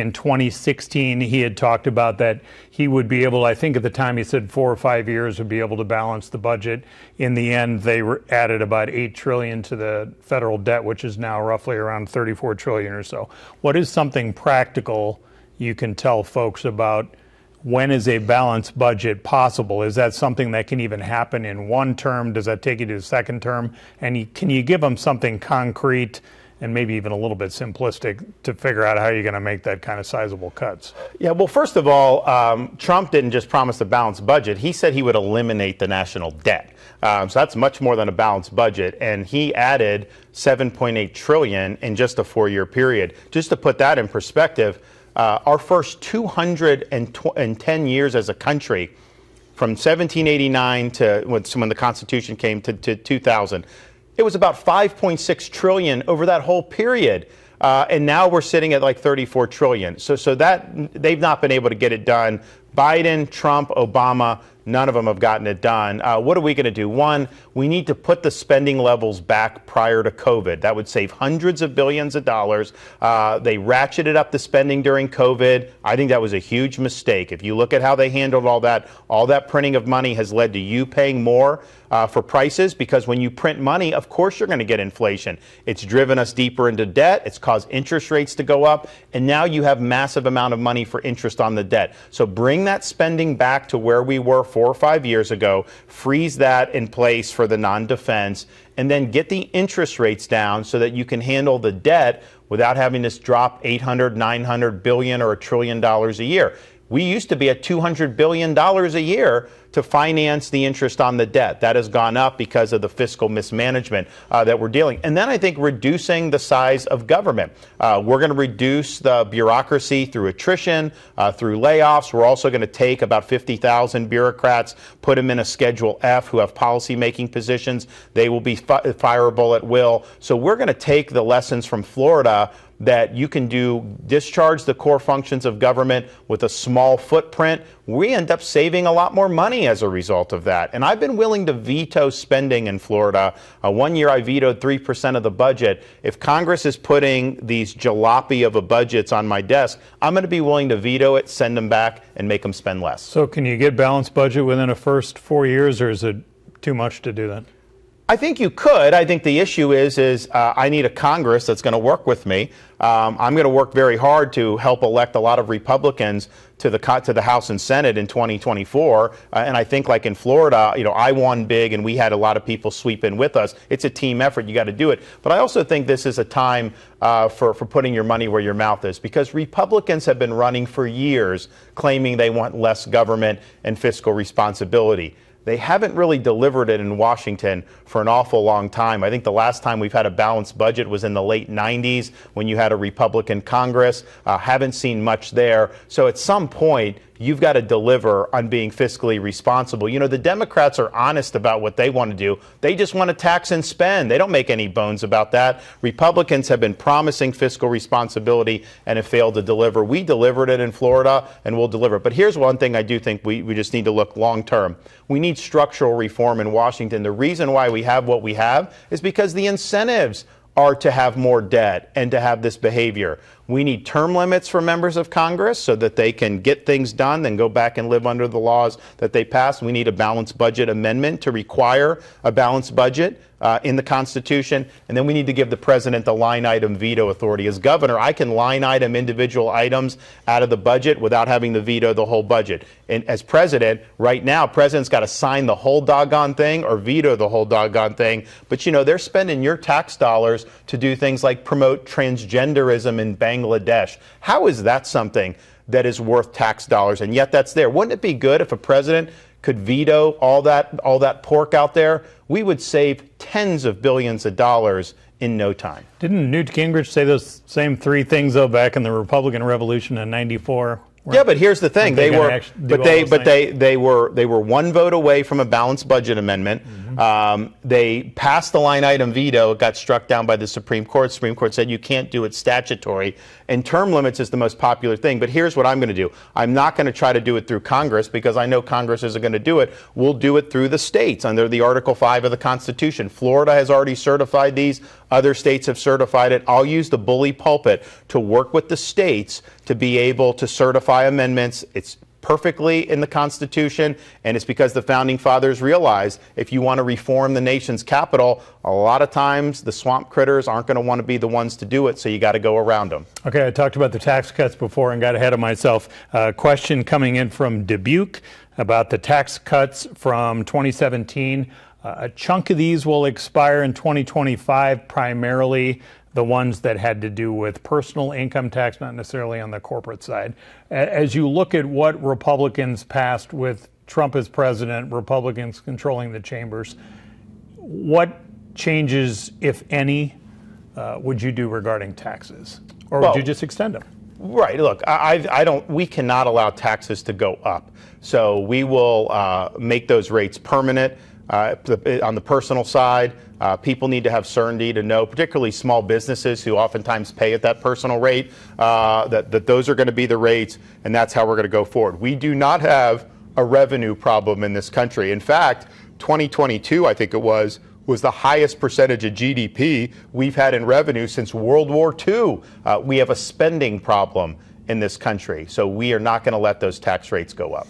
In 2016, he had talked about that he would be able, I think at the time he said 4 or 5 years, would be able to balance the budget. In the end, they added about $8 trillion to the federal debt, which is now roughly around $34 trillion or so. What is something practical you can tell folks about when is a balanced budget possible? Is that something that can even happen in one term? Does that take you to the second term? And can you give them something concrete and maybe even a little bit simplistic to figure out how you're going to make that kind of sizable cuts? Yeah, well, first of all, Trump didn't just promise a balanced budget. He said he would eliminate the national debt. So that's much more than a balanced budget. And he added $7.8 trillion in just a 4-year period. Just to put that in perspective, our first 210 years as a country, from 1789 to when the Constitution came to 2000, it was about $5.6 trillion over that whole period. And now we're sitting at like $34 trillion. So that they've not been able to get it done. Biden, Trump, Obama, none of them have gotten it done. What are we going to do? One, we need to put the spending levels back prior to COVID. That would save hundreds of billions of dollars. They ratcheted up the spending during COVID. I think that was a huge mistake. If you look at how they handled all that printing of money has led to you paying more for prices, because when you print money, of course you're going to get inflation. It's driven us deeper into debt. It's caused interest rates to go up. And now you have massive amount of money for interest on the debt. So bring that spending back to where we were 4 or 5 years ago, freeze that in place for the non-defense, and then get the interest rates down so that you can handle the debt without having this drop $800, $900 billion or $1 trillion a year. We used to be at $200 billion a year to finance the interest on the debt. That has gone up because of the fiscal mismanagement that we're dealing. And then I think reducing the size of government. We're going to reduce the bureaucracy through attrition, through layoffs. We're also going to take about 50,000 bureaucrats, put them in a Schedule F who have policymaking positions. They will be fireable at will. So we're going to take the lessons from Florida that you can discharge the core functions of government with a small footprint. We end up saving a lot more money as a result of that. And I've been willing to veto spending in Florida. 1 year I vetoed 3% of the budget. If Congress is putting these jalopy of a budgets on my desk, I'm going to be willing to veto it, send them back, and make them spend less. So can you get balanced budget within the first 4 years, or is it too much to do that? I think you could. I think the issue is I need a Congress that's going to work with me. I'm going to work very hard to help elect a lot of Republicans to the House and Senate in 2024. And I think, like in Florida, I won big and we had a lot of people sweep in with us. It's a team effort. You got to do it. But I also think this is a time for putting your money where your mouth is, because Republicans have been running for years claiming they want less government and fiscal responsibility. They haven't really delivered it in Washington for an awful long time. I think the last time we've had a balanced budget was in the late 90s when you had a Republican Congress. Haven't seen much there. So at some point, you've got to deliver on being fiscally responsible. The Democrats are honest about what they want to do. They just want to tax and spend. They don't make any bones about that. Republicans have been promising fiscal responsibility and have failed to deliver. We delivered it in Florida, and we'll deliver it. But here's one thing I do think we just need to look long term. We need structural reform in Washington. The reason why we have what we have is because the incentives are to have more debt and to have this behavior. We need term limits for members of Congress so that they can get things done, then go back and live under the laws that they pass. We need a balanced budget amendment to require a balanced budget in the Constitution. And then we need to give the president the line item veto authority. As governor, I can line item individual items out of the budget without having to veto the whole budget. And as president, right now, president's got to sign the whole doggone thing or veto the whole doggone thing. But they're spending your tax dollars to do things like promote transgenderism in Bangladesh. How is that something that is worth tax dollars? And yet that's there. Wouldn't it be good if a president could veto all that pork out there? We would save tens of billions of dollars in no time. Didn't Newt Gingrich say those same three things, though, back in the Republican Revolution in '94? Yeah, but here's the thing: they were one vote away from a balanced budget amendment. They passed the line item veto. It got struck down by the Supreme Court. Supreme Court said you can't do it statutory. And term limits is the most popular thing. But here's what I'm going to do. I'm not going to try to do it through Congress because I know Congress isn't going to do it. We'll do it through the states under the Article 5 of the Constitution. Florida has already certified these. Other states have certified it. I'll use the bully pulpit to work with the states to be able to certify amendments. It's perfectly in the Constitution, and it's because the Founding Fathers realized if you want to reform the nation's capital, a lot of times the swamp critters aren't going to want to be the ones to do it, so you got to go around them. Okay, I talked about the tax cuts before and got ahead of myself. Question coming in from Dubuque about the tax cuts from 2017. A chunk of these will expire in 2025, primarily the ones that had to do with personal income tax, not necessarily on the corporate side. As you look at what Republicans passed with Trump as president, Republicans controlling the chambers, what changes, if any, would you do regarding taxes? Or would you just extend them? Right. Look, we cannot allow taxes to go up. So we will make those rates permanent. On the personal side, people need to have certainty to know, particularly small businesses who oftentimes pay at that personal rate, that those are going to be the rates, and that's how we're going to go forward. We do not have a revenue problem in this country. In fact, 2022, I think it was the highest percentage of GDP we've had in revenue since World War II. We have a spending problem in this country, so we are not going to let those tax rates go up.